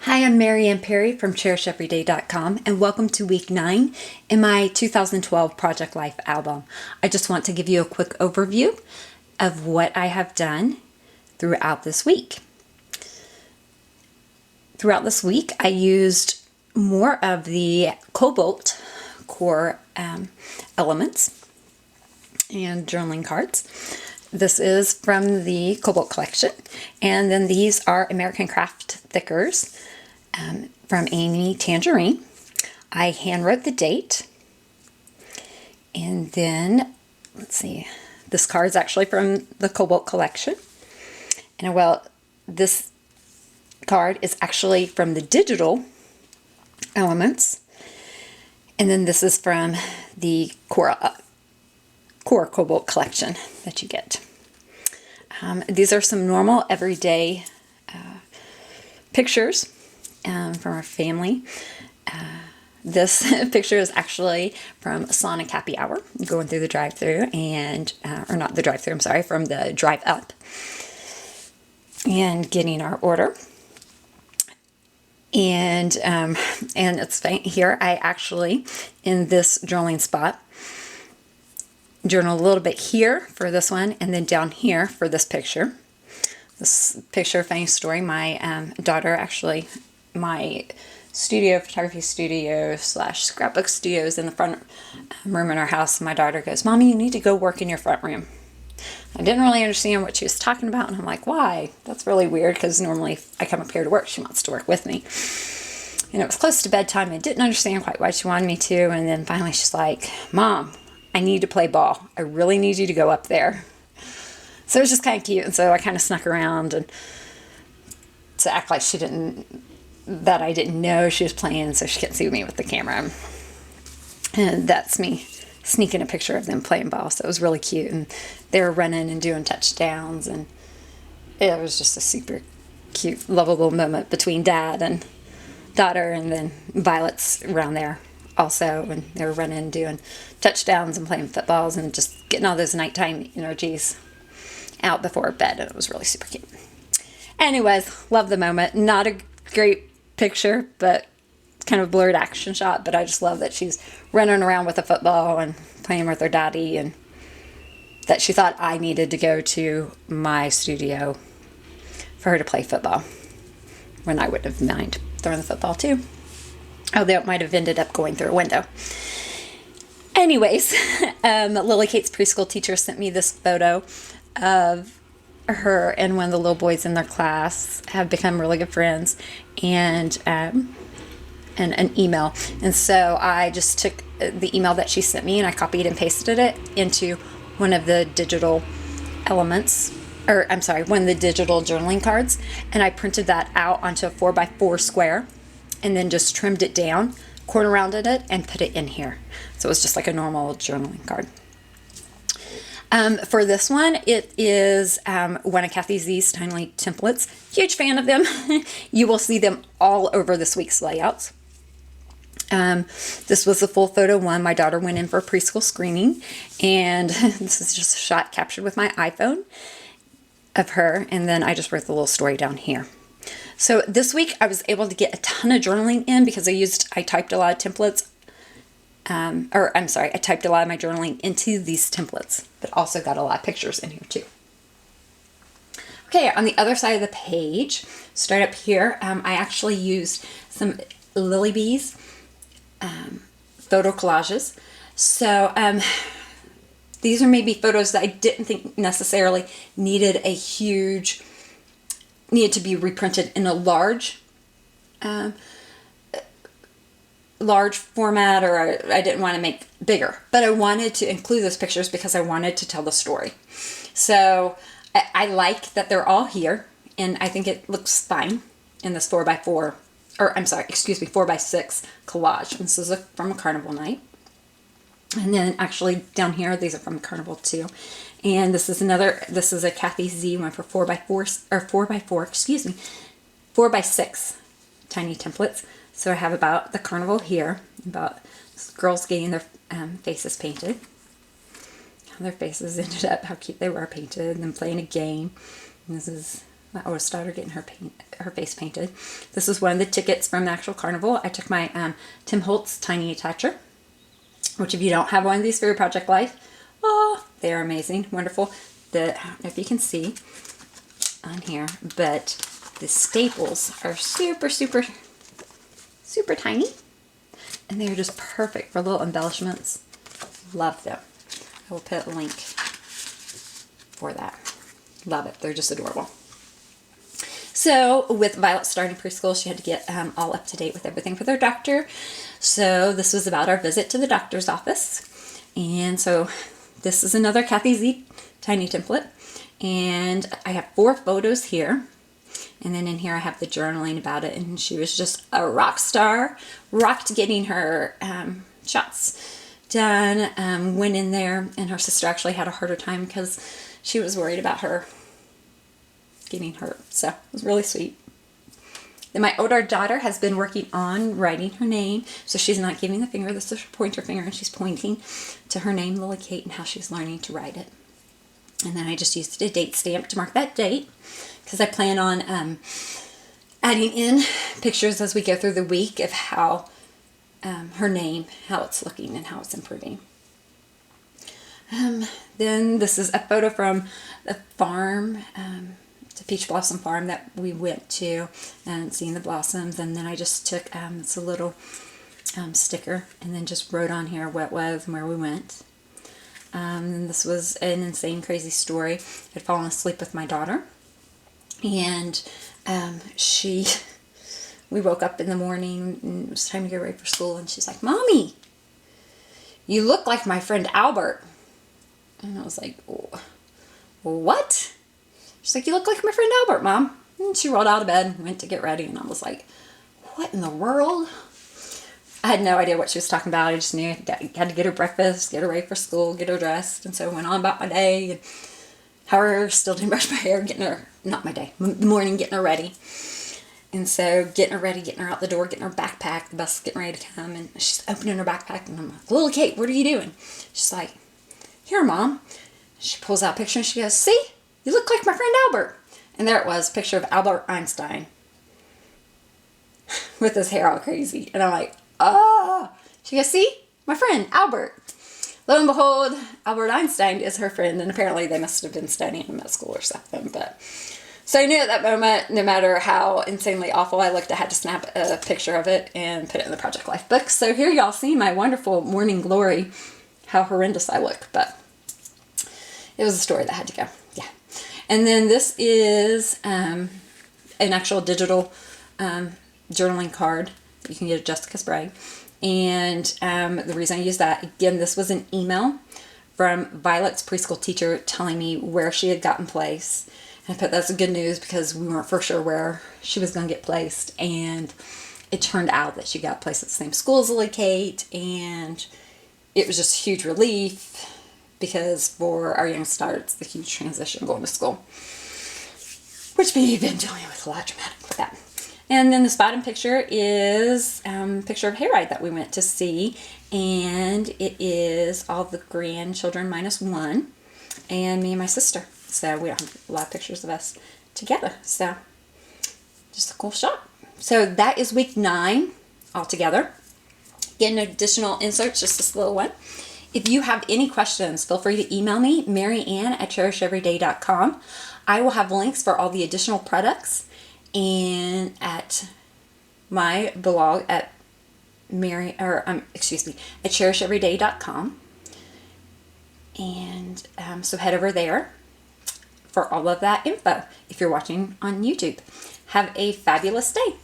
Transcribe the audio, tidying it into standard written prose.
Hi, I'm MaryAnn Perry from CherishEveryday.com, and welcome to week 9 in my 2012 Project Life album. I just want to give you a quick overview of what I have done throughout this week. Throughout this week, I used more of the Cobalt core elements and journaling cards. This is from the Cobalt collection, and then these are American Craft Thickers from Amy Tangerine. I handwrote the date, and then let's see, this card is actually from the Cobalt collection, and well, this card is actually from the digital elements, and then this is from the core Cobalt collection that you get. These are some normal everyday pictures from our family. This picture is actually from Sonic Happy Hour, going through the drive-thru, and or not the drive-thru, I'm sorry, from the drive-up, and getting our order. And it's here. I actually, in this journaling spot, journal a little bit here for this one, and then down here for this picture. This picture, funny story, my daughter actually, my photography studio / scrapbook studio is in the front room in our house. And my daughter goes, "Mommy, you need to go work in your front room." I didn't really understand what she was talking about, and I'm like, why? That's really weird, because normally if I come up here to work, she wants to work with me. And it was close to bedtime. I didn't understand quite why she wanted me to, and then finally she's like, "Mom, I need to play ball. I really need you to go up there." So it was just kind of cute, and so I kind of snuck around and to act like that I didn't know she was playing, so she couldn't see me with the camera. And that's me sneaking a picture of them playing ball, so it was really cute, and they were running and doing touchdowns, and it was just a super cute, lovable moment between Dad and daughter, and then Violet's around there also, and they were running and doing touchdowns and playing footballs and just getting all those nighttime energies out before bed, and it was really super cute. Anyways, love the moment. Not a great picture, but it's kind of a blurred action shot, but I just love that she's running around with a football and playing with her daddy, and that she thought I needed to go to my studio for her to play football, when I wouldn't have minded throwing the football too. Although it might have ended up going through a window. Anyways, Lily Kate's preschool teacher sent me this photo of her and one of the little boys in their class have become really good friends, and an email. And so I just took the email that she sent me and I copied and pasted it into one of the digital elements, or I'm sorry, one of the digital journaling cards, and I printed that out onto a 4x4 square, and then just trimmed it down, corner rounded it, and put it in here. So it was just like a normal journaling card. For this one, it is one of Kathy Z's Tiny templates. Huge fan of them. You will see them all over this week's layouts. This was the full photo one. My daughter went in for preschool screening, and this is just a shot captured with my iPhone of her, and then I just wrote the little story down here. So this week I was able to get a ton of journaling in because I typed a lot of templates, I typed a lot of my journaling into these templates, but also got a lot of pictures in here too. Okay, on the other side of the page, start up here, I actually used some Lily Bees photo collages. So these are maybe photos that I didn't think necessarily needed to be reprinted in a large format, or I didn't want to make bigger, but I wanted to include those pictures because I wanted to tell the story. So I like that they're all here, and I think it looks fine in this 4x6 collage. This is from a carnival night. And then actually down here, these are from Carnival too. And this is a Kathy Z one for 4x6 tiny templates. So I have about the carnival here, about girls getting their faces painted, how their faces ended up, how cute they were painted, and then playing a game. And this is my oldest daughter getting her face painted. This is one of the tickets from the actual carnival. I took my Tim Holtz Tiny Attacher, which if you don't have one of these for your project life, oh, they are amazing, wonderful. I don't know if you can see on here, but the staples are super, super, super tiny, and they are just perfect for little embellishments. Love them. I will put a link for that. Love it. They're just adorable. So with Violet starting preschool, she had to get all up to date with everything for their doctor. So this was about our visit to the doctor's office. And so this is another Kathy Z tiny template. And I have 4 photos here. And then in here I have the journaling about it. And she was just a rock star. Rocked getting her shots done. Went in there, and her sister actually had a harder time because she was worried about her getting hurt. So it was really sweet. Then my older daughter has been working on writing her name. So she's not giving the finger. This is her pointer finger, and she's pointing to her name, Lily Kate, and how she's learning to write it. And then I just used a date stamp to mark that date, because I plan on adding in pictures as we go through the week of how her name, how it's looking, and how it's improving. Then this is a photo from the farm, the Peach Blossom Farm that we went to, and seeing the blossoms. And then I just took it's a little sticker, and then just wrote on here what it was and where we went. And this was an insane, crazy story. I'd fallen asleep with my daughter, and we woke up in the morning, and it was time to get ready for school, and she's like, "Mommy, you look like my friend Albert." And I was like, "Oh, what?" She's like, "You look like my friend Albert, Mom." And she rolled out of bed and went to get ready, and I was like, "What in the world?" I had no idea what she was talking about. I just knew I had to get her breakfast, get her ready for school, get her dressed, and so I went on about my day, and however, still didn't brush my hair, the morning, getting her ready. And so getting her ready, getting her out the door, getting her backpack, the bus is getting ready to come, and she's opening her backpack, and I'm like, "Little Kate, what are you doing?" She's like, "Here, Mom." She pulls out a picture, and she goes, "See? You look like my friend Albert." And there it was, a picture of Albert Einstein with his hair all crazy. And I'm like, "Ah." She goes, "See? My friend Albert." Lo and behold, Albert Einstein is her friend, and apparently they must have been studying him at school or something. But so I knew at that moment, no matter how insanely awful I looked, I had to snap a picture of it and put it in the Project Life book. So here y'all see my wonderful morning glory, how horrendous I look, but it was a story that had to go. Yeah. And then this is an actual digital journaling card that you can get at Jessica Sprague. And the reason I use that, again, this was an email from Violet's preschool teacher telling me where she had gotten placed. And I put that's good news because we weren't for sure where she was going to get placed. And it turned out that she got placed at the same school as Lily Kate. And it was just huge relief because for our youngest daughter, it's the huge transition going to school, which we've been dealing with a lot dramatic with that. And then this bottom picture is a picture of Hayride that we went to see, and it is all the grandchildren minus one, and me and my sister. So we don't have a lot of pictures of us together. So just a cool shot. So that is week 9 altogether. Again, additional inserts, just this little one. If you have any questions, feel free to email me, MaryAnn@CherishEveryday.com. I will have links for all the additional products and at my blog at CherishEveryday.com. And so head over there for all of that info if you're watching on YouTube. Have a fabulous day.